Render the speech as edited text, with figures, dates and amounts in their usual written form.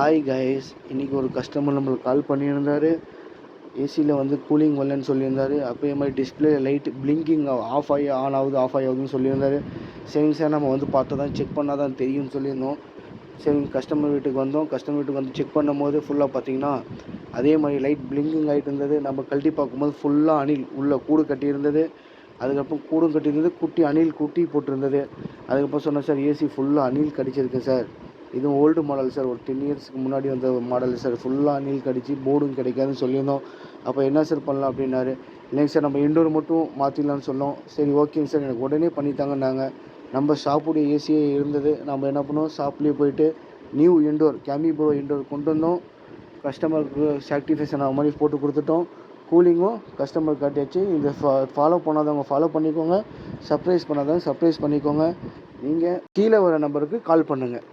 Hi guys, இன்றைக்கி ஒரு customer நம்மளுக்கு கால் பண்ணியிருந்தார். ஏசியில் வந்து கூலிங் வரலன்னு சொல்லியிருந்தார். அப்போயே மாதிரி டிஸ்பிளே லைட் பிளிங்கிங் ஆஃப் ஆகி ஆன் ஆகுது ஆஃப் ஆகுதுன்னு சொல்லியிருந்தார். சரிங்க சார், நம்ம வந்து பார்த்து தான் செக் பண்ணால் தான் தெரியும்னு சொல்லியிருந்தோம். சரிங்க, கஸ்டமர் வீட்டுக்கு வந்தோம். கஸ்டமர் வீட்டுக்கு வந்து செக் பண்ணும்போது ஃபுல்லாக பார்த்திங்கன்னா அதே மாதிரி லைட் பிளிங்கிங் ஆகிட்டு இருந்தது. நம்ம கழட்டி பார்க்கும்போது ஃபுல்லாக அணில் உள்ளே கூடு கட்டியிருந்தது. அதுக்கப்புறம் கூடும் கட்டியிருந்தது, குட்டி அணில் குட்டி போட்டிருந்தது. அதுக்கப்புறம் சொன்னேன், சார் ஏசி ஃபுல்லாக அணில் கடிச்சிருக்கு சார், இதுவும் ஓல்டு மாடல் சார், ஒரு 10 இயர்ஸ்க்கு முன்னாடி வந்த மாடல் சார், ஃபுல்லாக அணில் கடிச்சு போர்டும் கிடைக்காதுன்னு சொல்லியிருந்தோம். அப்போ என்ன சார் பண்ணலாம் அப்படின்னாரு. இல்லைங்க சார், நம்ம இன்டோர் மட்டும் மாற்றிடலான்னு சொன்னோம். சரி ஓகேங்க சார், எனக்கு உடனே பண்ணித்தாங்கன்னாங்க. நம்ம ஷாப்புடைய ஏசியே இருந்தது. நம்ம என்ன பண்ணோம், ஷாப்லேயே போயிட்டு நியூ இன்டோர் கேமிப்ரோ இன்டோர் கொண்டு வந்தோம். கஸ்டமருக்கு சாக்டிஃபேஷன் ஆகிற மாதிரி போட்டு கொடுத்துட்டோம். கூலிங்கும் கஸ்டமர் காட்டியாச்சு. இந்த ஃபாலோ பண்ணாதவங்க ஃபாலோ பண்ணிக்கோங்க, சர்ப்ரைஸ் பண்ணாதவங்க சர்ப்ரைஸ் பண்ணிக்கோங்க. நீங்கள் கீழே வர நம்பருக்கு கால் பண்ணுங்கள்.